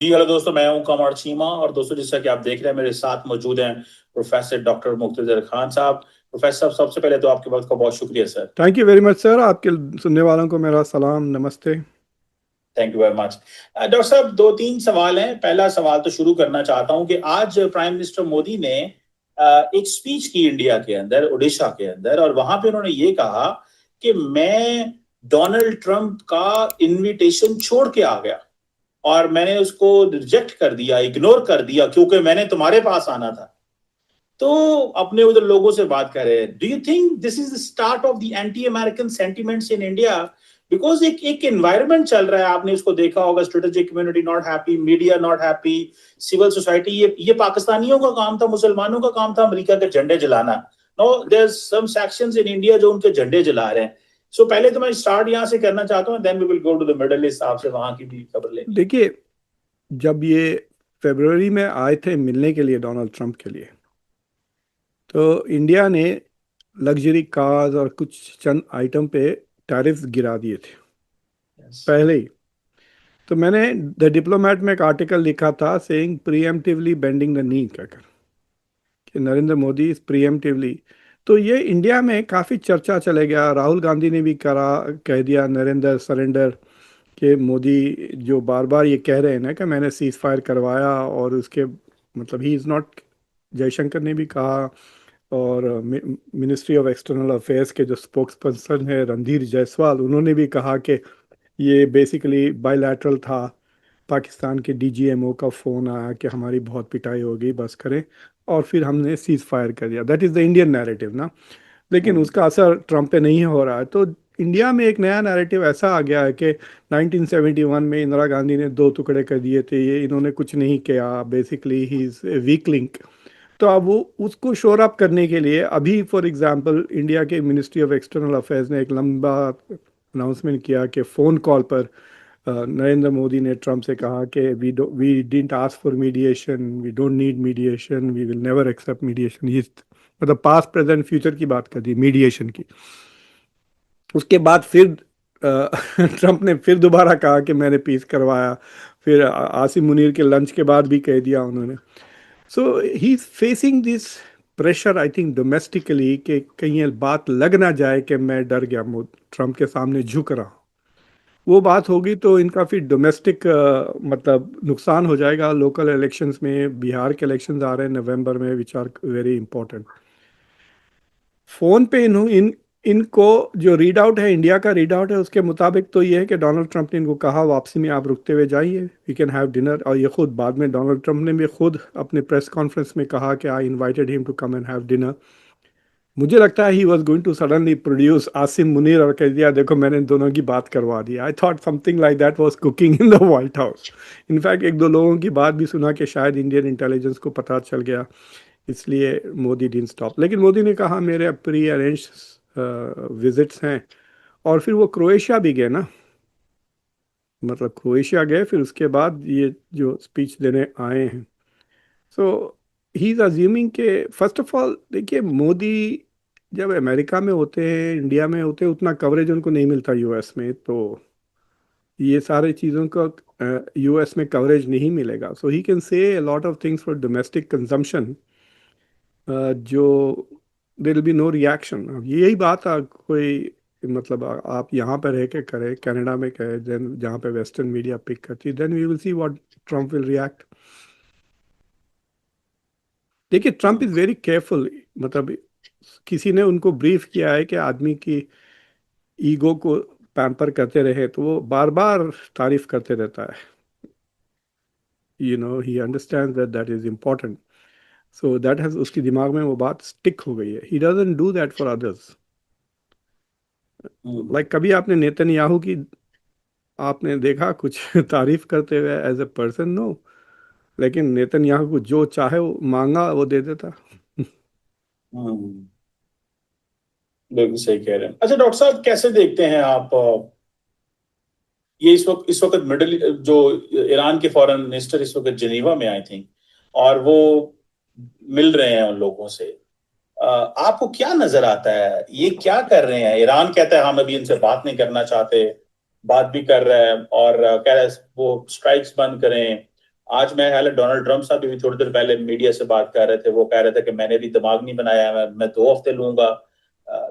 जी hello दोस्तों, मैं हूं कमर चीमा। और दोस्तों, जैसा कि आप देख रहे हैं, मेरे साथ मौजूद हैं प्रोफेसर डॉक्टर मुक्तदर खान साहब। प्रोफेसर साहब, सबसे पहले तो आपके वक्त का बहुत शुक्रिया sir. Thank you very much sir. आपके सुनने वालों को मेरा सलाम नमस्ते। Thank you very much. Doctor साहब, दो तीन सवाल हैं। पहला सवाल तो शुरू करना चाहता हूं कि आज प्राइम मिनिस्टर मोदी ने एक स्पीच की इंडिया के अंदर, उड़ीसा के अंदर, और वहां पे उन्होंने ये कहा कि मैं डोनाल्ड ट्रंप का इनविटेशन छोड़ के आ गया और मैंने उसको रिजेक्ट कर दिया, इग्नोर कर दिया, क्योंकि मैंने तुम्हारे पास आना था। तो अपने उधर लोगों से बात कर रहे हैं, do you think this is the start of the anti American sentiments in India? Because एक एक एनवायरमेंट चल रहा है, आपने इसको देखा होगा, strategic community not happy, media not happy, civil society. ये पाकिस्तानियों का काम था, मुसलमानों का काम था अमेरिका के झंडे जलाना। No, there some sections in India जो उनके झंडे जला रहे हैं। सो पहले तो मैं स्टार्ट यहां से करना चाहता हूँ, then we will go to the Middle East वहां की भी खबर लेनी है। देखिए, जब ये फरवरी में आए थे मिलने के लिए डोनाल्ड ट्रंप के लिए, तो इंडिया ने लग्जरी कार्स और कुछ चंद आइटम पे टैरिफ गिरा दिए थे yes. पहले ही। तो मैंने द डिप्लोमेट में एक आर्टिकल लिखा था सेइंग प्रीएम्प्टिवली बेंडिंग द नी कहकर कि नरेंद्र मोदी इज प्रीएम्प्टिवली। तो ये इंडिया में काफ़ी चर्चा चले गया। राहुल गांधी ने भी करा, कह दिया नरेंद्र सरेंडर, कि मोदी जो बार बार ये कह रहे हैं ना कि मैंने सीज फायर करवाया, और उसके मतलब ही इज़ नॉट। जयशंकर ने भी कहा, और मिनिस्ट्री ऑफ एक्सटर्नल अफेयर्स के जो स्पोक्स पर्सन है रणधीर जायसवाल, उन्होंने भी कहा कि ये बेसिकली बायलैटरल था। पाकिस्तान के डीजीएमओ का फ़ोन आया कि हमारी बहुत पिटाई हो गई, बस करें, और फिर हमने सीज फायर कर दिया। That is the Indian narrative ना। लेकिन हम्म। उसका असर ट्रंप पे नहीं हो रहा है। तो इंडिया में एक नया नैरेटिव ऐसा आ गया है कि 1971 में इंदिरा गांधी ने दो टुकड़े कर दिए थे, ये इन्होंने कुछ नहीं किया, basically he is weak link. तो अब वो उसको शोर अप करने के लिए अभी फॉर एग्जांपल इंडिया के मिनिस्ट्री ऑफ एक्सटर्नल अफेयर्स ने एक लंबा अनाउंसमेंट किया कि फ़ोन कॉल पर नरेंद्र मोदी ने ट्रंप से कहा कि we didn't ask for mediation, we don't need mediation, we will never accept mediation. ये मतलब पास्ट प्रेजेंट फ्यूचर की बात कर दी मीडिएशन की। उसके बाद फिर ट्रंप ने फिर दोबारा कहा कि मैंने पीस करवाया। फिर आसिम मुनीर के लंच के बाद भी कह दिया उन्होंने। So he is facing this pressure, I think domestically, कि कहीं ये बात लग ना जाए कि मैं डर गया, ट्रंप के सामने झुक रहा। वो बात होगी तो इनका फिर डोमेस्टिक मतलब नुकसान हो जाएगा। लोकल इलेक्शंस में, बिहार के इलेक्शंस आ रहे हैं नवंबर में, which are very important. Phone पे इनको जो रीड आउट है, इंडिया का रीड आउट है, उसके मुताबिक तो ये है कि डोनाल्ड ट्रंप ने इनको कहा वापसी में आप रुकते हुए जाइए, वी कैन हैव डिनर। और ये खुद बाद में डोनाल्ड ट्रंप ने भी खुद अपने प्रेस कॉन्फ्रेंस में कहा कि I invited him to come and have dinner. मुझे लगता है he was going to suddenly produce Asim Munir और कह दिया देखो मैंने इन दोनों की बात करवा दी। I thought something like that was cooking in the White House. In fact एक दो लोगों की बात भी सुना कि शायद इंडियन इंटेलिजेंस को पता चल गया, इसलिए मोदी डिडंट स्टॉप। लेकिन मोदी ने कहा मेरे प्री अरेंज विजिट्स हैं। और फिर वो क्रोएशिया भी गए ना, मतलब क्रोएशिया गए, फिर उसके बाद ये जो स्पीच देने आए हैं। सो ही इज अज्यूमिंग के फर्स्ट ऑफ ऑल, देखिए मोदी जब अमेरिका में होते हैं, इंडिया में होते हैं, उतना कवरेज उनको नहीं मिलता यूएस में। तो ये सारे चीज़ों का यूएस में कवरेज नहीं मिलेगा। सो he can say a lot of things for domestic consumption, जो there will be no reaction. अब यही बात कोई मतलब आप यहाँ पर रह के करें, कनाडा में करें, देन जहाँ पे वेस्टर्न मीडिया पिक करती है, then we will see what Trump will react. देखिए ट्रम्प इज़ वेरी केयरफुल। मतलब किसी ने उनको ब्रीफ किया है कि आदमी की ईगो को पैम्पर करते रहे तो वो बार बार तारीफ करते रहता है। ही understand that that is important. So that has उसकी दिमाग में वो बात स्टिक हो गई है। He doesn't do that for others. Hmm. Like कभी आपने नेतन्याहू की आपने देखा कुछ तारीफ करते हुए एज ए पर्सन? नो। लेकिन नेतन्याहू को जो चाहे वो मांगा वो दे देता। हम्म। बिल्कुल सही कह रहे हैं। अच्छा डॉक्टर साहब, कैसे देखते हैं आप ये इस वक्त मिडिल जो ईरान के फॉरेन मिनिस्टर इस वक्त जिनीवा में आई थिंक, और वो मिल रहे हैं उन लोगों से। आपको क्या नजर आता है, ये क्या कर रहे हैं? ईरान कहता है हम अभी इनसे बात नहीं करना चाहते, बात भी कर रहा है, और कह रहा है वो स्ट्राइक्स बंद करें, आज मैं ख्याल है डोनाल्ड ट्रंप साहब भी थोड़ी देर पहले मीडिया से बात कर रहे थे, वो कह रहे थे कि मैंने भी दिमाग नहीं बनाया, मैं 2 हफ्ते लूंगा।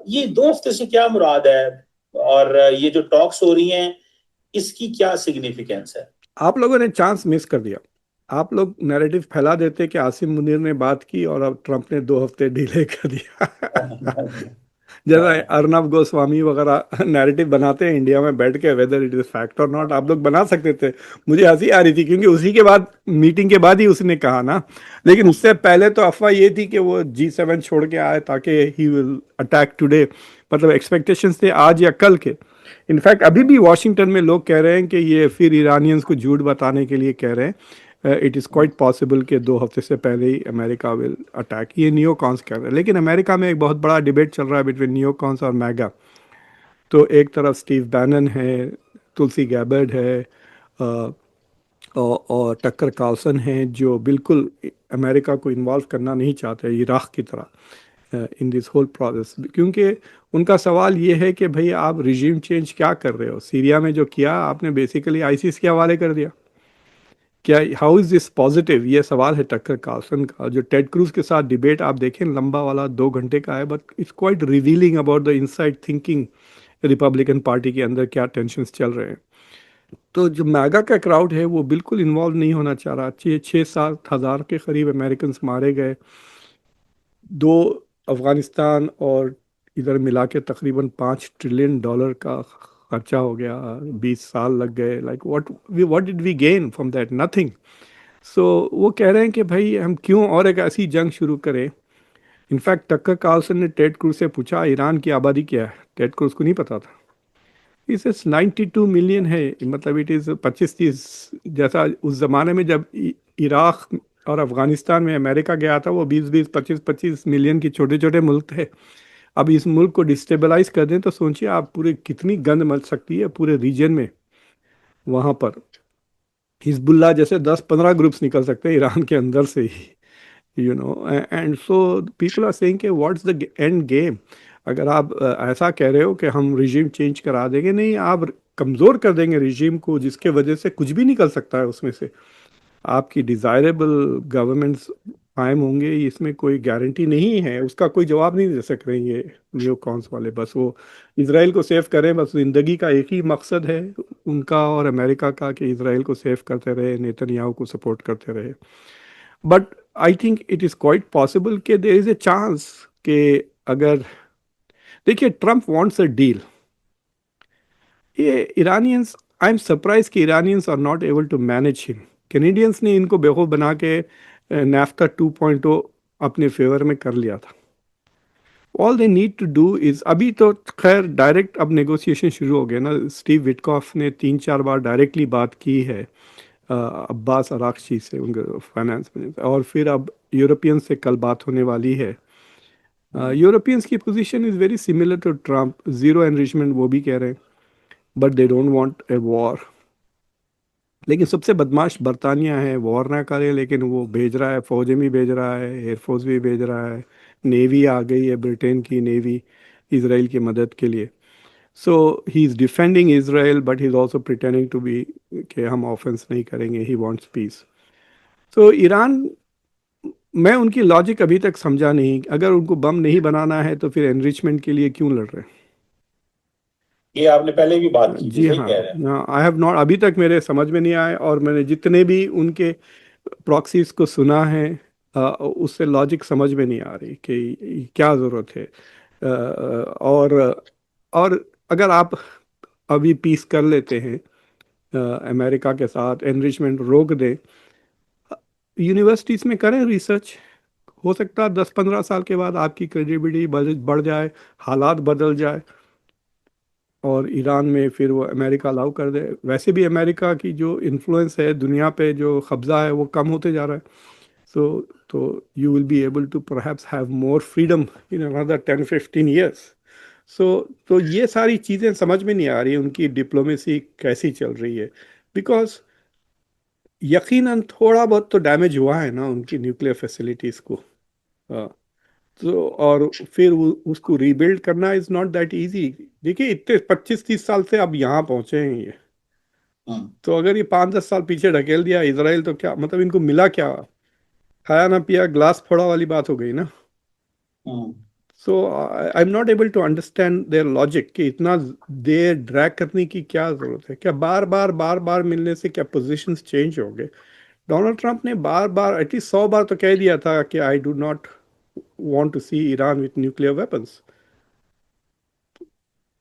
ये 2 हफ्ते से क्या मुराद है? और ये जो टॉक्स हो रही हैं, इसकी क्या सिग्निफिकेंस है? आप लोगों ने चांस मिस कर दिया। आप लोग नैरेटिव फैला देते कि आसिम मुनीर ने बात की और अब ट्रंप ने 2 हफ्ते डिले कर दिया। जैसा अर्नब गोस्वामी वगैरह नैरेटिव बनाते हैं इंडिया में बैठ के, वेदर इट इज फैक्ट और नॉट, आप लोग बना सकते थे। मुझे हंसी आ रही थी क्योंकि उसी के बाद, मीटिंग के बाद ही उसने कहा ना। लेकिन उससे पहले तो अफवाह ये थी कि वो G7 छोड़ के आए ताकि ही विल अटैक टुडे, मतलब एक्सपेक्टेशंस थे आज या कल के। इनफैक्ट अभी भी वॉशिंगटन में लोग कह रहे हैं कि ये फिर ईरानियंस को झूठ बताने के लिए कह रहे हैं, इट इज़ क्वाइट पॉसिबल कि 2 हफ्ते से पहले ही अमेरिका विल अटैक, ये नियो कॉन्स कह रहे हैं। लेकिन अमेरिका में एक बहुत बड़ा डिबेट चल रहा है बिटवीन नियो कॉन्स और मैगा। तो एक तरफ स्टीव बैनन है, तुलसी गैबर्ड है, अ, और टक्कर कार्लसन है, जो बिल्कुल अमेरिका को इन्वॉल्व करना नहीं चाहते इराक की तरह इन दिस होल प्रोसेस। क्योंकि उनका सवाल ये है कि भाई आप रिजीम चेंज क्या कर रहे हो? सीरिया में जो किया आपने बेसिकली आईसिस के हवाले कर दिया। क्या, हाउ इज दिस पॉजिटिव? ये सवाल है टक्कर कार्लसन का। जो टेड क्रूज के साथ डिबेट आप देखें, लंबा वाला 2 घंटे का है, but it's quite revealing about the inside thinking Republican party के अंदर क्या टेंशन्स चल रहे हैं। तो जो मैगा का क्राउड है वो बिल्कुल इन्वॉल्व नहीं होना चाह रहा। 6-7 हज़ार के करीब अमेरिकन मारे गए, दो अफगानिस्तान और इधर मिला के तकरीबन $5 ट्रिलियन का खर्चा हो गया, 20 साल लग गए। Like what did we gain from that? Nothing. So वो कह रहे हैं कि भाई हम क्यों और एक ऐसी जंग शुरू करें। इनफैक्ट टक्कर कार्लसन ने टेड क्रूज से पूछा ईरान की आबादी क्या है, टेड क्रूज को नहीं पता था। इसे 92 मिलियन है, मतलब इट इज़ 25-30, जैसा उस ज़माने में जब इराक और अफ़गानिस्तान में अमेरिका गया था, वो 20-20 25-25 मिलियन की छोटे छोटे मुल्क थे। अब इस मुल्क को डिस्टेबलाइज कर दें तो सोचिए आप पूरे कितनी गंद मच सकती है पूरे रीजन में। वहाँ पर हिजबुल्ला जैसे 10-15 ग्रुप्स निकल सकते हैं ईरान के अंदर से ही, and so people are saying कि व्हाट्स द एंड गेम? अगर आप ऐसा कह रहे हो कि हम रिजीम चेंज करा देंगे, नहीं, आप कमज़ोर कर देंगे रिजीम को, जिसके वजह से कुछ भी निकल सकता है उसमें से। आपकी डिज़ायरेबल गवर्नमेंट्स कायम होंगे, इसमें कोई गारंटी नहीं है। उसका कोई जवाब नहीं दे सक रहे हैं ये न्यू कॉन्स वाले। बस वो इसराइल को सेव करें, बस ज़िंदगी का एक ही मकसद है उनका और अमेरिका का, कि इसराइल को सेव करते रहे, नेतन्याहू को सपोर्ट करते रहे। But I think it is quite possible कि देयर इज़ ए चांस कि अगर, देखिए, ट्रम्प वांट्स अ डील। ये इरानियंस, आई एम सरप्राइज कि Iranians are not able to manage him. Canadians ने इनको बेवकूफ़ बना के नाफ्ता 2.0 अपने फेवर में कर लिया था। All they need to do is, अभी तो खैर डायरेक्ट अब नेगोशिएशन शुरू हो गए ना। स्टीव विटकॉफ ने 3-4 बार डायरेक्टली बात की है अब्बास अरागची से, उनके फाइनेंस मिनिस्टर, और फिर अब यूरोपियन से कल बात होने वाली है। यूरोपियंस की position is very similar to Trump, zero enrichment वो भी कह रहे हैं, but they don't want a war. लेकिन सबसे बदमाश बरतानिया है, वॉर ना करे लेकिन वो भेज रहा है, फौजें भी भेज रहा है, एयरफोर्स भी भेज रहा है, नेवी आ गई है, ब्रिटेन की नेवी इसराइल की मदद के लिए। So he is defending Israel but he is also pretending to be कि हम ऑफेंस नहीं करेंगे, he wants peace. So Iran, मैं उनकी लॉजिक अभी तक समझा नहीं। अगर उनको बम नहीं बनाना है तो फिर एनरिचमेंट के लिए क्यों लड़ रहे हैं? ये आपने पहले भी बात की थी, जी सही हाँ। कह रहे हैं। आई हैव नॉट, अभी तक मेरे समझ में नहीं आए, और मैंने जितने भी उनके प्रॉक्सीज को सुना है, उससे लॉजिक समझ में नहीं आ रही कि क्या ज़रूरत है। और अगर आप अभी पीस कर लेते हैं अमेरिका के साथ, एनरिचमेंट रोक दें, यूनिवर्सिटीज़ में करें रिसर्च, हो सकता है 10-15 साल के बाद आपकी क्रेडिबिलिटी बढ़ जाए, हालात बदल जाए, और ईरान में फिर वो अमेरिका अलाउ कर दे। वैसे भी अमेरिका की जो इन्फ्लुएंस है दुनिया पे, जो कब्जा है, वो कम होते जा रहा है। सो तो you will be able to perhaps have more freedom in another 10-15 years. So तो ये सारी चीज़ें समझ में नहीं आ रही उनकी डिप्लोमेसी कैसी चल रही है। बिकॉज यकीनन थोड़ा बहुत तो डैमेज हुआ है ना उनकी न्यूक्लियर फैसिलिटीज़ को। हाँ, तो और फिर उसको रीबिल्ड करना इज़ नॉट दैट इजी। देखिए, इतने 25-30 साल से अब यहाँ पहुँचे हैं ये। हम्म। तो अगर ये 5-10 साल पीछे ढकेल दिया इसराइल, तो क्या मतलब इनको मिला क्या? खाया ना पिया ग्लास फोड़ा वाली बात हो गई ना। Hmm. So I am not able to understand their logic कि इतना देर ड्रैग करने की क्या जरूरत है? क्या बार बार मिलने से क्या पोजीशंस चेंज हो गए? डोनाल्ड ट्रंप ने बार बार एटलीस्ट 100 बार तो कह दिया था कि I do not want to see Iran with nuclear weapons.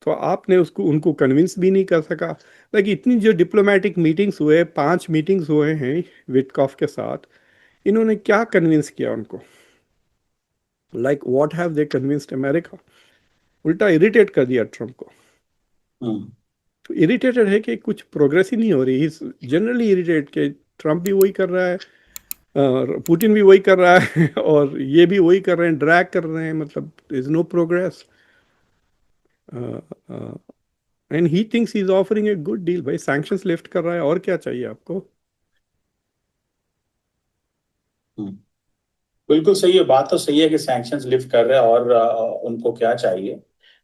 तो आपने उसको उनको कन्विंस भी नहीं कर सका। लाइक इतनी जो डिप्लोमेटिक मीटिंग्स हुए, 5 मीटिंग्स हुए हैं विटकॉफ के साथ, इन्होंने क्या कन्विंस किया उनको? Like what have they convinced America? उल्टा इरिटेट कर दिया ट्रम्प को। हम्म। तो इरिटेटेड है कि कुछ प्रोग्रेस ही नहीं हो रही। जनरली इरिटेट के ट्रम्प भी वही कर रहा है, पुतिन भी वही कर रहा है और ये भी वही कर रहे हैं, ड्रैग कर रहे हैं, मतलब is no progress. And he thinks he is offering a good deal. भाई सैंक्शंस लिफ्ट कर रहा है, और क्या चाहिए आपको? हम्म। बिल्कुल सही है, बात तो सही है कि सैंक्शंस लिफ्ट कर रहे हैं, और उनको क्या चाहिए।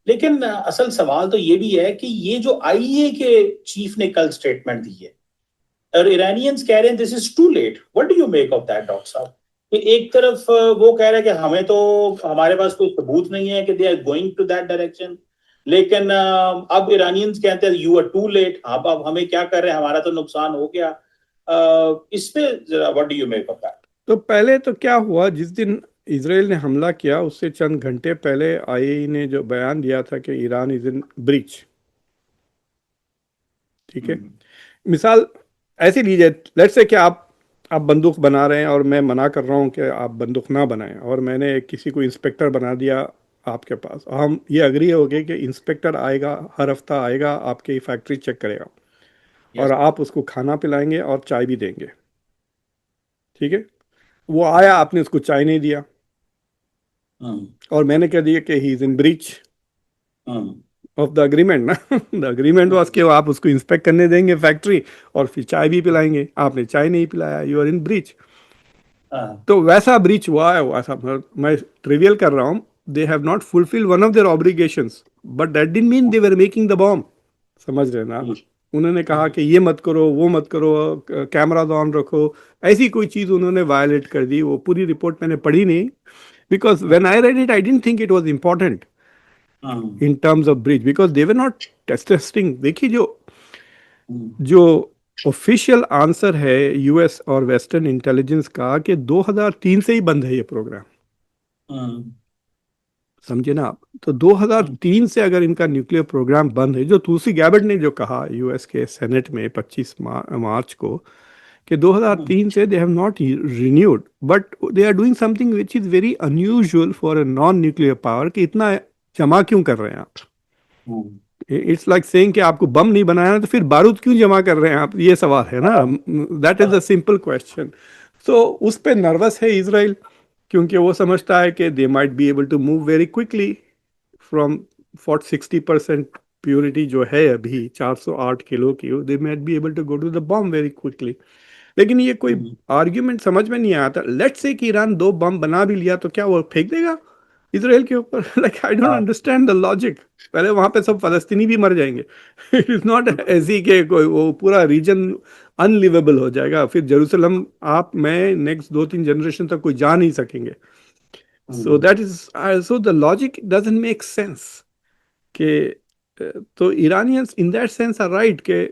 लेकिन असल सवाल तो ये भी है कि ये जो आईईए के चीफ ने कल स्टेटमेंट दी है, और ईरानियंस कह रहे हैं this is too late, what do you make of that doctor साहब? कि एक तरफ वो कह रहे हैं कि हमें तो, हमारे पास कोई सबूत नहीं है कि they are going to that direction, लेकिन अब ईरानियंस कहते हैं यू आर टू लेट, अब हमें क्या कर रहे हैं, हमारा तो नुकसान हो गया। इस पे जरा what do you make of that? तो पहले तो क्या हुआ, जिस दिन इसराइल ने हमला किया उससे चंद घंटे पहले आईएई ने जो बयान दिया था कि ईरान इज इन ब्रीच। ठीक है। हम्म। मिसाल ऐसे लीजिए, लेट्स से कि आप बंदूक बना रहे हैं और मैं मना कर रहा हूं कि आप बंदूक ना बनाएं, और मैंने किसी को इंस्पेक्टर बना दिया आपके पास। हम ये अग्री हो गए कि इंस्पेक्टर आएगा, हर हफ्ता आएगा, आपकी फैक्ट्री चेक करेगा, और यस। आप उसको खाना पिलाएंगे और चाय भी देंगे। ठीक है। वो आया, आपने उसको चाय नहीं दिया, हम्म। और मैंने कह दिया कि he is in breach hmm. Of the agreement ना। द अग्रीमेंट वाज कि आप उसको इंस्पेक्ट करने देंगे फैक्ट्री, और फिर चाय भी पिलाएंगे। आपने चाय नहीं पिलाया, यू आर इन ब्रीच। हाँ। तो वैसा ब्रीच हुआ है, वैसा मैं ट्रिवियल कर रहा हूँ। दे have not fulfil one of their obligations, but that didn't mean they were making the bomb. समझ रहे हैं ना आप? हम्म। उन्होंने कहा हम्म। कि ये मत करो, वो मत करो, कैमरा ऑन रखो, ऐसी कोई चीज उन्होंने वायलेट कर दी। वो पूरी रिपोर्ट मैंने पढ़ी नहीं, because when I read it I didn't think it was important hmm. In terms of breach, because they were not testing. देखिए, जो हम्म। जो ऑफिशियल आंसर है यूएस और वेस्टर्न इंटेलिजेंस का कि 2003 से ही बंद है ये प्रोग्राम। हम्म। समझे ना आप? तो हम्म। 2003 से अगर इनका न्यूक्लियर प्रोग्राम बंद है, जो तुलसी गैबर्ट ने जो कहा यूएस के सेनेट में 25 मार्च को, कि हम्म। 2003 से they have not renewed, but they are doing something which is very unusual for a non nuclear power, कि इतना जमा क्यों कर रहे हैं आप? हम्म। इट्स लाइक सेइंग कि आपको बम नहीं बनाना तो फिर बारूद क्यों जमा कर रहे हैं आप? ये सवाल है ना। हाँ। दैट इज अ हाँ। Simple question. तो उस पे नर्वस है इसराइल, क्योंकि वो समझता है कि they might be able to move very quickly from 40-60% purity जो है अभी 408 किलो की, they might be able to go to the bomb very quickly. लेकिन ये कोई हम्म। आर्ग्यूमेंट समझ में नहीं आता। लेट्स से कि ईरान 2 बम बना भी लिया, तो क्या वो फेंक देगा इसराइल के ऊपर? लाइक आई डोंट हाँ। Understand the logic. पहले वहां पे सब फलस्तीनी भी मर जाएंगे। इट इज नॉट ऐसी कि कोई वो पूरा रीजन अनलिवेबल हो जाएगा, फिर जेरूसलम आप मैं नेक्स्ट 2-3 जनरेशन तक कोई जा नहीं सकेंगे। So hmm. That is, so the logic doesn't make sense कि तो Iranians in that sense are right के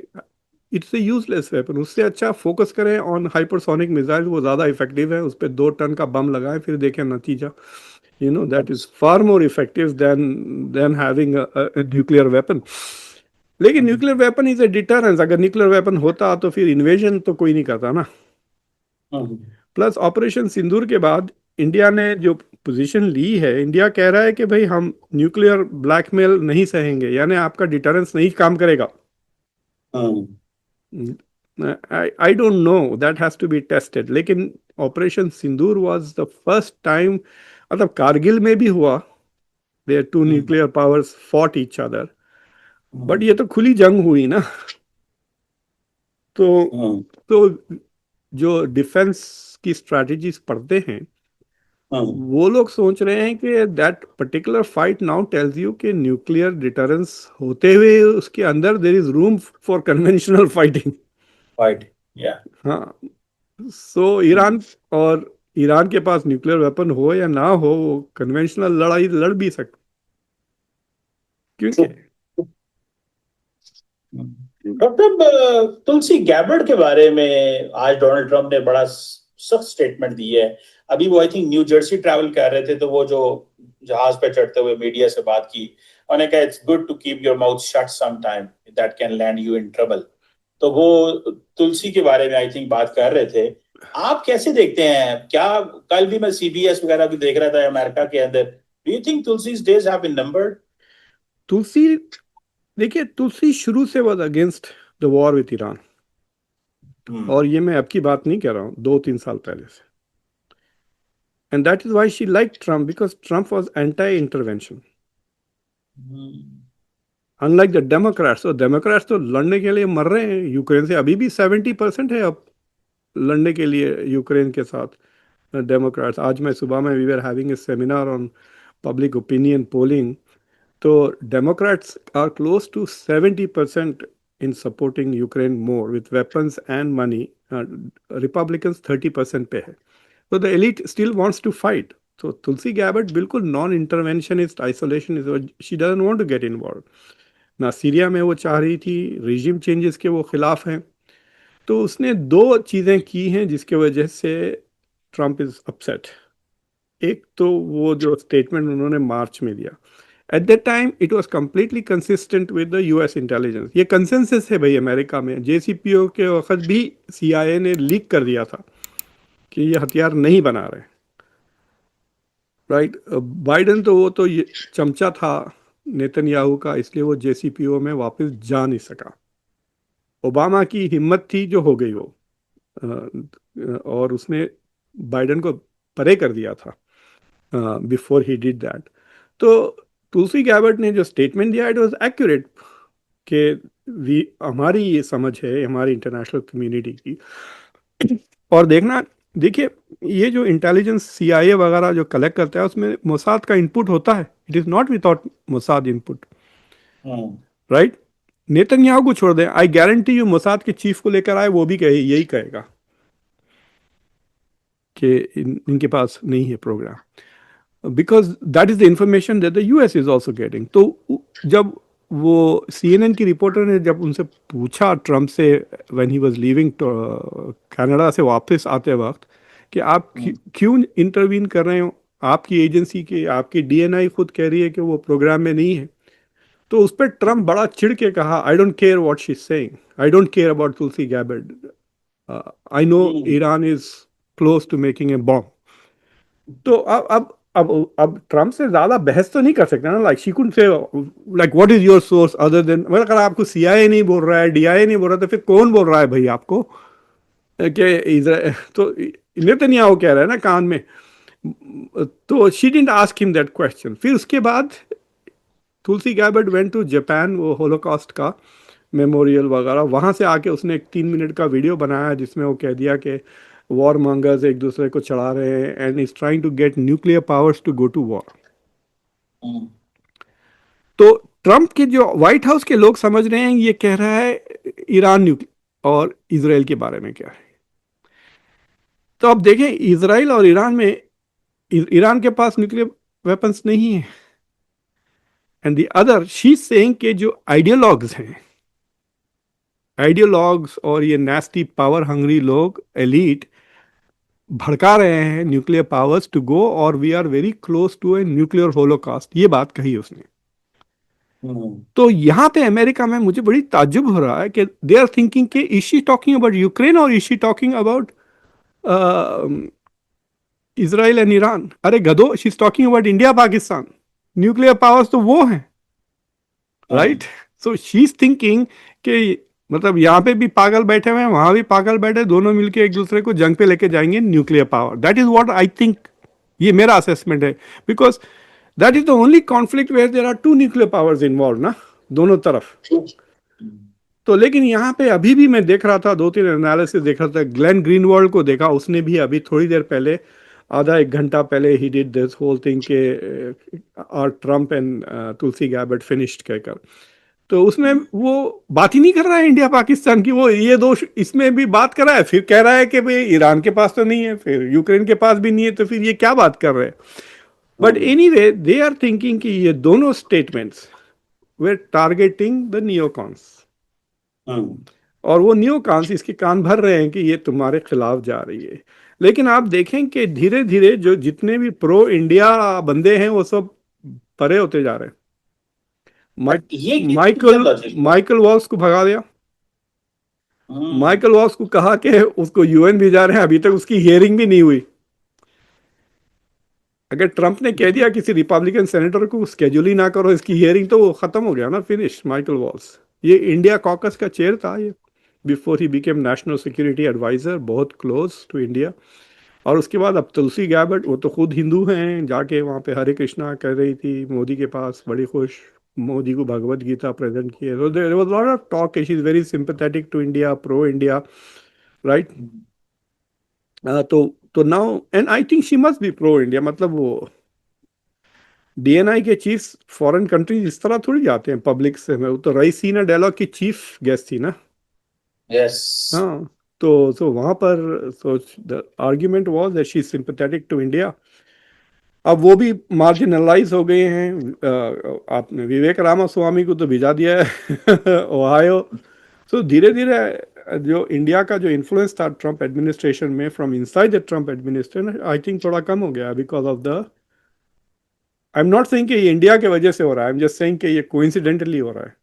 इट्स ए यूजलेस वेपन। उससे अच्छा फोकस करें ऑन हाइपरसोनिक मिसाइल, वो ज़्यादा इफेक्टिव है। उस पर 2 टन का बम लगाएं, फिर देखें नतीजा। That is far more effective than having nuclear weapon. लेकिन nuclear weapon is a deterrence. अगर न्यूक्लियर वेपन होता तो फिर इन्वेजन तो कोई नहीं करता ना। हम्म। प्लस ऑपरेशन सिंदूर के बाद इंडिया ने जो पोजीशन ली है, इंडिया कह रहा है कि भाई हम न्यूक्लियर ब्लैकमेल नहीं सहेंगे, यानी आपका डिटरेंस नहीं काम करेगा। Hmm. I don't know, that has to be tested. लेकिन operation Sindoor was the first time, मतलब कारगिल में भी हुआ, there two hmm. Nuclear powers fought each other, but hmm. ये तो खुली जंग हुई ना। तो हम्म। तो जो डिफेंस की स्ट्रैटेजीज पढ़ते हैं, वो लोग सोच रहे हैं कि that particular fight now tells you कि न्यूक्लियर डिटरेंस होते हुए उसके अंदर there is room for conventional fighting. Fight, या। हाँ, सो ईरान और ईरान के पास न्यूक्लियर वेपन हो या ना हो, वो कन्वेंशनल लड़ाई लड़ भी सकते, क्योंकि डॉक्टर तुलसी गैबर्ड के बारे में आज डोनाल्ड ट्रंप ने बड़ा सख्त स्टेटमेंट दी है। अभी वो I think new Jersey travel कर रहे थे, तो वो जो जहाज पे चढ़ते हुए मीडिया से बात की, उन्होंने कहा it's good to keep your mouth shut some time, that can land you in trouble. तो वो तुलसी के बारे में आई थिंक बात कर रहे थे। आप कैसे देखते हैं? क्या कल भी मैं सीबीएस वगैरह भी देख रहा था अमेरिका के अंदर, do you think Tulsi's days have been numbered? Tulsi, देखिए तुलसी शुरू से was against the war with Iran, और ये मैं अब की बात नहीं कह रहा हूँ, 2-3 साल पहले से। And that is why she like Trump, because Trump was anti intervention, unlike the Democrats. तो डेमोक्रेट्स तो लड़ने के लिए मर रहे हैं यूक्रेन से, अभी भी 70% है अब लड़ने के लिए यूक्रेन के साथ डेमोक्रेट्स। आज मैं सुबह में we were having a seminar on public opinion polling, तो Democrats are close to 70% in supporting Ukraine more with weapons and money. Republicans 30% पे है, so the elite still wants to fight. So Tulsi Gabbard बिल्कुल non interventionist, isolationist, she doesn't want to get involve. ना Syria में वो चाह रही थी, regime changes के वो खिलाफ हैं। तो उसने दो चीज़ें की हैं जिसके वजह से ट्रम्प इज अपसेट। एक तो वो जो स्टेटमेंट उन्होंने मार्च में दिया, at that time it was completely consistent with the US intelligence. ये कंसेंसस है भाई अमेरिका में, जेसीपीओ के वक्त भी सीआईए ने लीक कर दिया था कि ये हथियार नहीं बना रहे, राइट। बाइडेन तो वो तो ये चमचा था नेतन्याहू का, इसलिए वो जेसीपीओ में वापस जा नहीं सका। ओबामा की हिम्मत थी जो हो गई वो, और उसने बाइडेन को परे कर दिया था बिफोर ही डिड दैट। तो तुलसी गैबर्ट ने जो स्टेटमेंट दिया इट वाज एक्यूरेट, कि वी हमारी ये समझ है हमारी इंटरनेशनल कम्युनिटी की। और देखना, देखिए ये जो इंटेलिजेंस सीआईए वगैरह जो कलेक्ट करता है उसमें मोसाद का इनपुट होता है, it is not without Mossad input, right. Netanyahu को छोड़ दें, आई गारंटी यू मोसाद के चीफ को लेकर आए वो भी कहे यही कहेगा कि इनके पास नहीं है program, because that is the information that the US is also getting. तो जब वो सीएनएन की रिपोर्टर ने जब उनसे पूछा ट्रम्प से when he was leaving Canada से वापस आते वक्त कि आप क्यों इंटरवीन कर रहे हो, आपकी एजेंसी की आपकी डीएनआई खुद कह रही है कि वो प्रोग्राम में नहीं है। तो उस पर ट्रम्प बड़ा चिढ़ के कहा, I don't care what she is saying, I don't care about Tulsi Gabbard, I know Iran is close to making a bomb. तो अब ट्रम्प से ज्यादा बहस तो नहीं कर सकते ना, like she could say like what is your source other than, मतलब अगर आपको सीआईए नहीं बोल रहा है, डीआईए नहीं बोल रहा, तो फिर कौन बोल रहा है भाई आपको कि इजराइल? तो नेतन्याहू कह रहा है ना कान में। तो she didn't ask him that question. फिर उसके बाद तुलसी गैबर्ट वेंट टू जापान, वो होलोकॉस्ट का मेमोरियल वगैरह, वहाँ से आके उसने एक 3 मिनट का वीडियो बनाया जिसमें वो कह दिया कि वॉर मॉन्गर्स एक दूसरे को चढ़ा रहे हैं and is trying to get nuclear powers to go to war. तो ट्रम्प के जो व्हाइट हाउस के लोग समझ रहे हैं ये कह रहा है ईरान न्यूक्लियर और इसराइल के बारे में क्या है। तो अब देखें इसराइल और ईरान में, ईरान के पास न्यूक्लियर वेपन्स नहीं है, and the other she saying के जो आइडियोलॉग्स हैं, आइडियोलॉग्स और ये नेस्टी पावर हंग्री लोग एलीट भड़का रहे हैं न्यूक्लियर पावर्स टू गो, और we are very close to a nuclear holocaust, ये बात कही उसने। तो यहां पे अमेरिका में मुझे बड़ी ताज्जुब हो रहा है कि दे आर थिंकिंग कि is she talking about Ukraine और is she talking about Israel and Iran. अरे गधो, she is talking about India Pakistan, nuclear powers तो वो हैं, right. So she is thinking कि मतलब यहाँ पे भी पागल बैठे हुए हैं, वहां भी पागल बैठे, दोनों मिलके एक दूसरे को जंग पे लेके जाएंगे nuclear power. That is what I think, ये मेरा असेसमेंट है, because that is the only conflict where there are two nuclear powers involve ना, दोनों तरफ। तो लेकिन यहाँ पे अभी भी मैं देख रहा था, 2-3 एनालिसिस देख रहा था, ग्लेन ग्रीनवॉल्ड को देखा, उसने भी अभी थोड़ी देर पहले आधा एक घंटा पहले he did this whole thing के are Trump and Tulsi Gabbard finished कहकर। तो उसमें वो बात ही नहीं कर रहा है इंडिया पाकिस्तान की, वो ये दोष इसमें भी बात कर रहा है, फिर कह रहा है कि भाई ईरान के पास तो नहीं है, फिर यूक्रेन के पास भी नहीं है, तो फिर ये क्या बात कर रहे हैं। But hmm, anyway they are thinking कि ये दोनों statements were targeting the neocons, hmm, और वो न्यूकॉन्स इसके कान भर रहे हैं कि ये तुम्हारे खिलाफ जा रही है। लेकिन आप देखें कि धीरे धीरे जो जितने भी प्रो इंडिया बंदे हैं वो सब परे होते जा रहे हैं। बट माइक ये क्या माइकल लॉजिक है? माइकल वॉल्स को भगा दिया। हम्म, माइकल वॉल्स को कहा कि उसको यूएन भेजा रहे हैं, अभी तक उसकी हियरिंग भी नहीं हुई। अगर ट्रंप ने कह दिया किसी रिपब्लिकन सेनेटर को स्केड्यूल ही ना करो इसकी हियरिंग, तो वो खत्म हो गया ना, फिनिश। माइकल वॉल्स ये इंडिया कॉकस का चेयर था ये, before he became national security adviser, बहुत क्लोज टू इंडिया। और उसके बाद अब तुलसी गैबर्ट, वो तो खुद हिंदू हैं, जाके वहाँ पे हरे कृष्णा कर रही थी मोदी के पास, बड़ी खुश, मोदी को भगवत गीता प्रेजेंट की है। So there was a lot of talk, she is very sympathetic to India, pro India, right. तो now and I think she must be pro India, मतलब वो डीएनआई के चीफ फॉरेन कंट्रीज इस तरह थोड़ी जाते हैं पब्लिक से। मैं वो तो रईसीना डायलॉग की चीफ गेस्ट थी ना। यस। हाँ, तो वहां पर so the argument was that she is sympathetic to India. अब वो भी मार्जिनलाइज हो गए हैं। आपने विवेक रामास्वामी को तो भिजा दिया है ओहायो। सो धीरे धीरे जो इंडिया का जो इन्फ्लुएंस था ट्रम्प एडमिनिस्ट्रेशन में, from inside the Trump administration, I think थोड़ा कम हो गया because of the, I am not saying कि ये इंडिया के वजह से हो रहा है, आई एम जस्ट सेइंग कि ये कोइंसिडेंटली हो रहा है।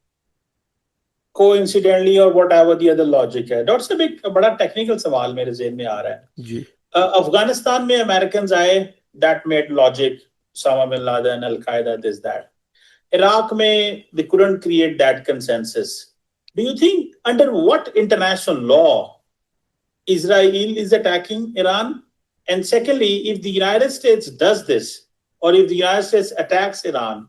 कोइंसिडेंटली और what ever the other logic है। डॉक्टर साहब एक बड़ा टेक्निकल सवाल मेरे जेहन में आ रहा है। जी। अफगानिस्तान में अमेरिकन आए, that made logic, Osama bin Laden, al Qaeda, this that. Iraq में they couldn't create that consensus. Do you think under what international law Israel is attacking Iran? And secondly, if the United States does this, or if the United States attacks Iran,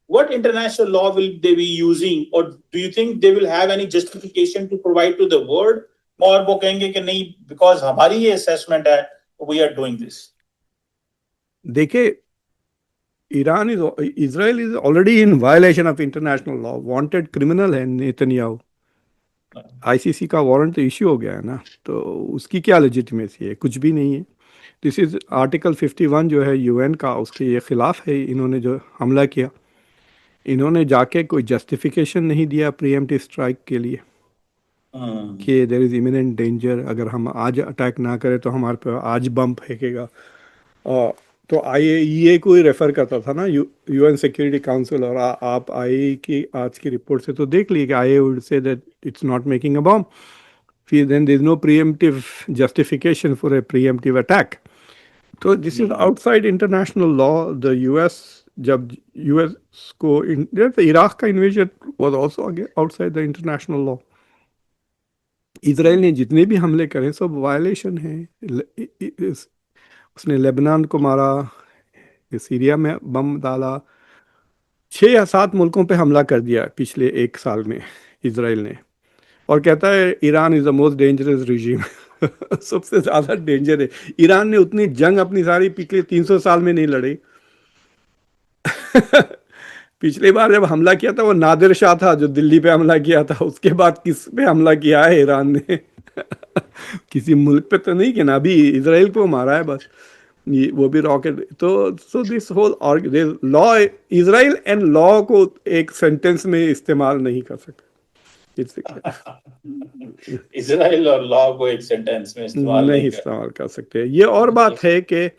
what international law will they be using? Or do you think they will have any justification to provide to the world? और वो कहेंगे कि नहीं, because हमारी ये assessment है, we are doing this. देखिए, Iran is Israel is already in violation of international law, wanted criminal है नेतन्याहू। आईसीसी का वारंट तो इश्यू हो गया है ना, तो उसकी क्या लेजिटिमेसी है? कुछ भी नहीं है। दिस इज आर्टिकल 51 जो है यूएन का, उसके ये खिलाफ है। इन्होंने जो हमला किया, इन्होंने जाके कोई जस्टिफिकेशन नहीं दिया प्रीएम्प्टिव स्ट्राइक के लिए कि देर इज इमिनेंट डेंजर, अगर हम आज अटैक ना करें तो हमारे पे आज बम फेंकेगा। और तो आईएईए को ही रेफर करता था ना, यूएन सिक्योरिटी काउंसिल। और आप आईएई की आज की रिपोर्ट से तो देख लीजिए कि IAEA would say that it's not making a bomb. फिर then there is no preemptive justification for a preemptive attack. तो this is outside international law. The US, जब यूएस को इराक का invasion was also outside the international law. Israel ने जितने भी हमले करे सब वायलेशन है। उसने लेबनान को मारा, सीरिया में बम डाला, 6 या 7 मुल्कों पे हमला कर दिया पिछले 1 साल में इसराइल ने। और कहता है Iran is the most dangerous regime. सबसे ज्यादा डेंजर है। ईरान ने उतनी जंग अपनी सारी पिछले 300 साल में नहीं लड़ी। पिछली बार जब हमला किया था वो नादिर शाह था जो दिल्ली पे हमला किया था, उसके बाद किस पे हमला किया है ईरान ने? किसी मुल्क पे तो नहीं किया ना, अभी इसराइल को मारा है बस। ये वो भी रॉकेट। तो so this whole law, Israel and law को एक सेंटेंस में इस्तेमाल नहीं कर सकते। इसराइल और लॉ को एक सेंटेंस में इस्तेमाल नहीं नहीं कर। इस्तेमाल कर सकते। ये और बात है कि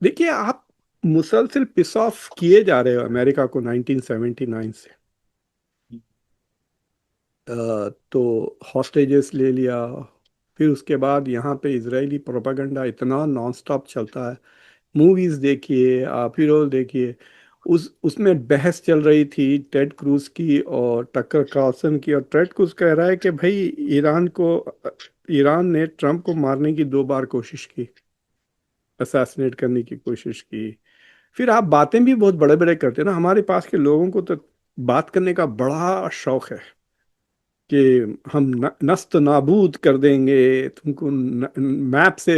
देखिए, आप मुसलसल पिस ऑफ किए जा रहे हो अमेरिका को 1979 से। तो हॉस्टेजेस ले लिया, फिर उसके बाद यहाँ पे इजरायली प्रोपागेंडा इतना नॉन स्टॉप चलता है। मूवीज देखिए, आप हीरो देखिए। उसमें बहस चल रही थी टेड क्रूज की और टक्कर कार्लसन की, और टेड क्रूज कह रहा है कि भाई ईरान ने ट्रंप को मारने की 2 बार कोशिश की, असैसिनेट करने की कोशिश की। फिर आप बातें भी बहुत बड़े बड़े करते हैं ना। हमारे पास के लोगों को तो बात करने का बड़ा शौक है कि हम नस्त नाबूद कर देंगे तुमको, मैप से,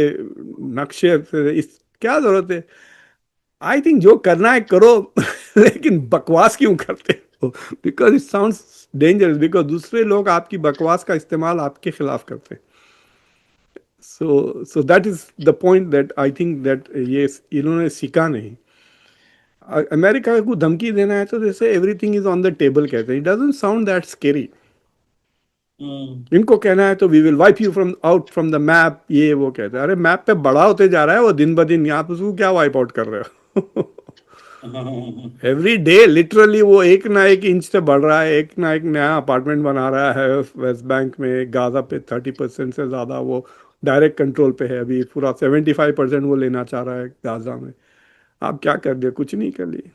नक्शे से, इस क्या जरूरत है? आई थिंक जो करना है करो लेकिन बकवास क्यों करते हो? Because it sounds dangerous, because दूसरे लोग आपकी बकवास का इस्तेमाल आपके खिलाफ करते हैं। So that is the point that I think that ये इन्होंने सीखा नहीं। अमेरिका को धमकी देना है तो जैसे everything is on the table कहते हैं, it doesn't sound that scary. Hmm. इनको कहना है तो we will wipe you from out from the map, ये वो कहते हैं। अरे मैप पे बड़ा होते जा रहा है वो दिन ब दिन, आप उसको क्या वाइप आउट कर रहे हो? एवरी डे लिटरली वो एक ना एक इंच से बढ़ रहा है, एक ना एक नया अपार्टमेंट बना रहा है वेस्ट बैंक में। गाजा पे 30% से ज़्यादा वो डायरेक्ट कंट्रोल पे है, अभी पूरा 75% वो लेना चाह रहा है गाजा में। आप क्या कर दिया? कुछ नहीं कर लिए।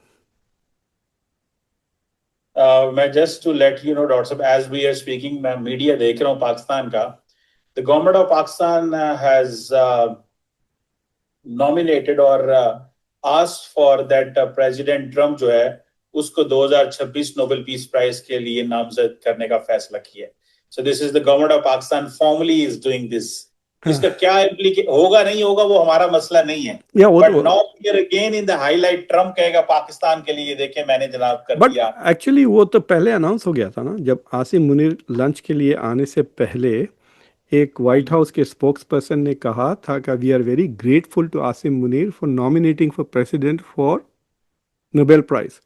मैं just to let you know doctor साहब, एज वी आर स्पीकिंग मैं मीडिया देख रहा हूँ पाकिस्तान का। The government of Pakistan has nominated और asked for that president Trump जो है उसको 2026 नोबेल पीस प्राइज के लिए नामजद करने का फैसला किया है। So this is the government of Pakistan formally is doing this. इसका क्या इम्प्लीके होगा नहीं होगा वो हमारा मसला नहीं है, या वो बट तो, now here again in the highlight Trump कहेगा पाकिस्तान के लिए देखें मैंने जनाब कर बट दिया। एक्चुअली वो तो पहले अनाउंस हो गया था ना, जब आसिम मुनीर लंच के लिए आने से पहले एक व्हाइट हाउस के स्पोक्स पर्सन ने कहा था कि we are very grateful to Asim Munir for nominating for president for Nobel prize.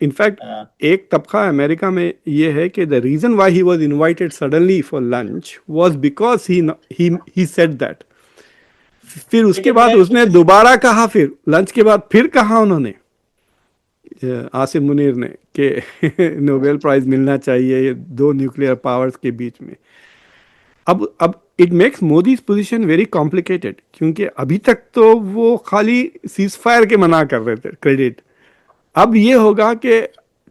In fact एक तबका अमेरिका में ये है कि the reason why he was invited suddenly for lunch was because he said that. फिर उसके लेकिन बाद मैं उसने दोबारा कहा, फिर लंच के बाद फिर कहा उन्होंने, आसिम मुनीर ने, कि नोबेल प्राइज मिलना चाहिए ये दो न्यूक्लियर पावर्स के बीच में। अब it makes Modi position very complicated, क्योंकि अभी तक तो वो खाली सीज फायर के मना कर रहे थे क्रेडिट। अब ये होगा कि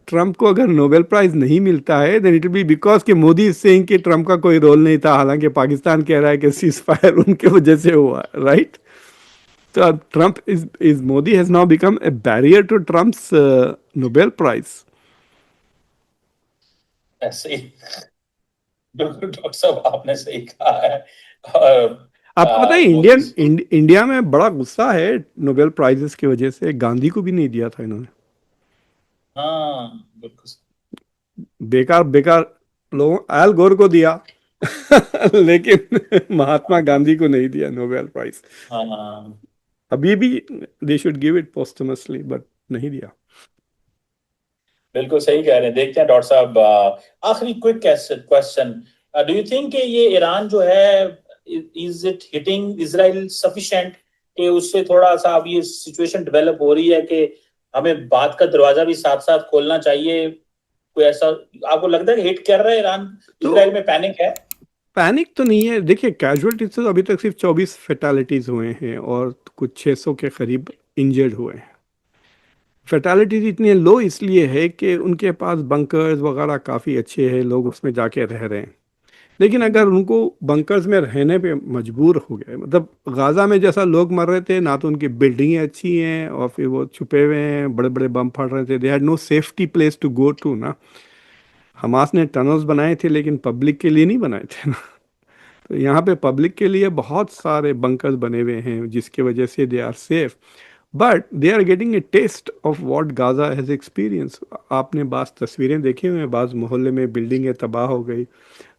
ट्रंप को अगर नोबेल प्राइज नहीं मिलता है then it will be because कि मोदी इज सेइंग कि ट्रंप का कोई रोल नहीं था, हालांकि पाकिस्तान कह रहा है कि सीज फायर उनके वजह से हुआ, राइट? तो अब Trump is Modi has now become a barrier to Trump's Nobel prize. ऐसे ही बिल्कुल डॉक्टर साहब आपने सही कहा है। और आपको पता है मोदी इंडिया में बड़ा गुस्सा है नोबेल प्राइजेस की वजह से, गांधी को भी नहीं दिया था इन्होंने। हाँ बिल्कुल। बेकार बेकार लोगों, एल गोर को दिया लेकिन महात्मा गांधी को नहीं दिया नोबेल प्राइज। हाँ अभी भी they should give it posthumously, but नहीं दिया। बिल्कुल सही कह रहे हैं। देखते हैं डॉक्टर साहब, आखिरी quick question, do you think कि ये ईरान जो है is it hitting Israel sufficient कि उससे थोड़ा सा अब ये सिचुएशन डेवलप हो रही है कि हमें बात का दरवाजा भी साथ साथ खोलना चाहिए? कोई ऐसा आपको लगता है कि हिट कर रहा है ईरान? तो इजराइल में पैनिक है? पैनिक तो नहीं है, देखिए कैजुअलिटीज तो अभी तक सिर्फ 24 फेटालिटीज हुए हैं और कुछ 600 के करीब इंजर्ड हुए हैं। फेटालिटीज इतनी लो इसलिए है कि उनके पास बंकर्स वगैरह काफ़ी अच्छे हैं, लोग उसमें जाके रह रहे हैं। लेकिन अगर उनको बंकर्स में रहने पे मजबूर हो गए, मतलब गाजा में जैसा लोग मर रहे थे ना, तो उनकी बिल्डिंगें अच्छी हैं और फिर वो छुपे हुए हैं, बड़े बड़े बम फट रहे थे, they had no safety place to go to ना। हमास ने टनल्स बनाए थे लेकिन पब्लिक के लिए नहीं बनाए थे ना। तो यहाँ पे पब्लिक के लिए बहुत सारे बंकर्स बने हुए हैं जिसकी वजह से they are safe, but they are getting a taste of what Gaza has experience. आपने बास तस्वीरें देखी हुई हैं, बाज़ मोहल्ले में बिल्डिंगें तबाह हो गई।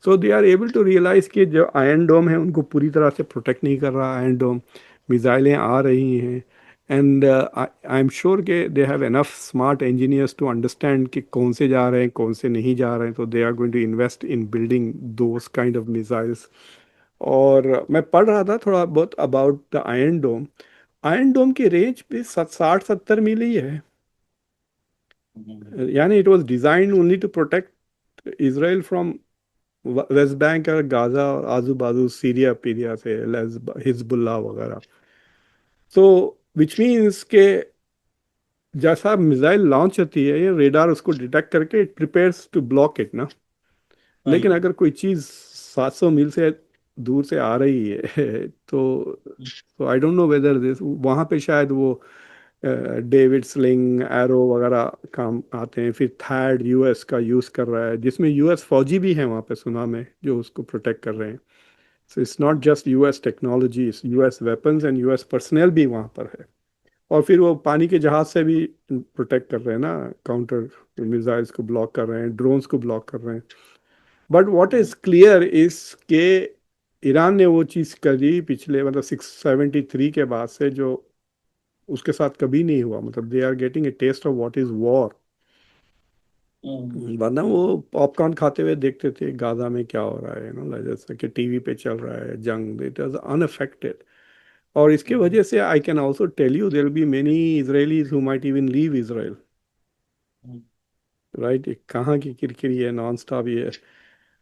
So they are able to realise कि जो आयरन डोम है उनको पूरी तरह से प्रोटेक्ट नहीं कर रहा आयरन डोम, मिसाइलें आ रही हैं। एंड आई एम श्योर कि they have enough smart engineers to understand कि कौन से जा रहे हैं कौन से नहीं जा रहे हैं, तो they are going to invest in building those kind of missiles. और मैं पढ़ रहा था थोड़ा बहुत about the iron dome. Iron dome की रेंज भी 60-70 मील ही है, यानी it was designed only to protect Israel from West Bank और गाजा और आजू बाजू सीरिया पीरिया से, हिजबुल्ला वगैरह। तो विच मीन्स के जैसा मिसाइल लॉन्च होती है ये रेडार उसको डिटेक्ट करके it prepares to block it ना। लेकिन अगर कोई चीज़ 700 मील से दूर से आ रही है तो आई डोंट नो वेदर दिस, वहाँ पे शायद वो डेविड स्लिंग, एरो वगैरह काम आते हैं। फिर थैड यूएस का यूज़ कर रहा है, जिसमें यूएस फौजी भी हैं वहाँ पे, सुना मैं, जो उसको प्रोटेक्ट कर रहे हैं। So it's not just US technology, US weapons and US personal भी वहाँ पर है। और फिर वो पानी के जहाज से भी प्रोटेक्ट कर रहे हैं ना, काउंटर मिसाइल्स को ब्लॉक कर रहे हैं, ड्रोन्स को ब्लॉक कर रहे हैं। But what is clear is के ईरान ने वो चीज़ करी पिछले, मतलब 673 के बाद से, जो उसके साथ कभी नहीं हुआ। मतलब they are getting a taste of what is war. वरना वो पॉपकॉर्न खाते हुए देखते थे गाजा में क्या हो रहा है, जैसे कि टीवी पे चल रहा है जंग, इट वाज अनअफेक्टेड। और इसके वजह से I can also tell you there will be many Israelis who might even leave Israel. Right, कहाँ की किरकिरी है, नॉन स्टॉप ये।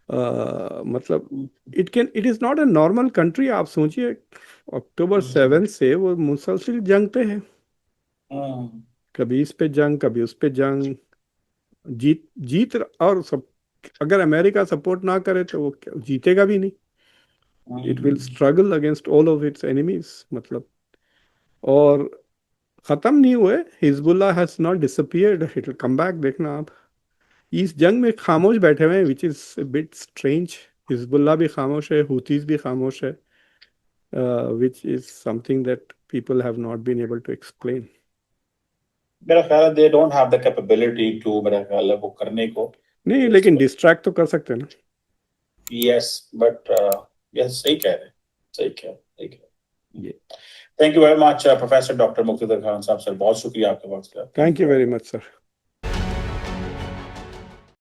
मतलब it is not a normal country. आप सोचिए, अक्टूबर 7 से वो मुसलसल जंग पे है। कभी इस पे जंग, कभी उस पे जंग, जीत जीत और सब। अगर अमेरिका सपोर्ट ना करे तो वो जीतेगा भी नहीं। It will struggle against all of its enemies, मतलब। और खत्म नहीं हुए, Hezbollah has not disappeared, it will come back, देखना आप। इस जंग में खामोश बैठे हुए हैं, which is bit strange. Hezbollah भी खामोश है, हुतीज भी खामोश है, which is something that people have not been able to explain. मेरा ख्याल है they don't have the capability to, मेरा ख्याल है वो करने को। नहीं, लेकिन डिस्ट्रैक्ट तो कर सकते हैं ना। यस बट यस, सही कह रहे हैं, सही कह रहे हैं। ये thank you very much professor doctor Muqtedar Khan साहब, सर बहुत शुक्रिया आपके वक्त का। Thank you very much sir.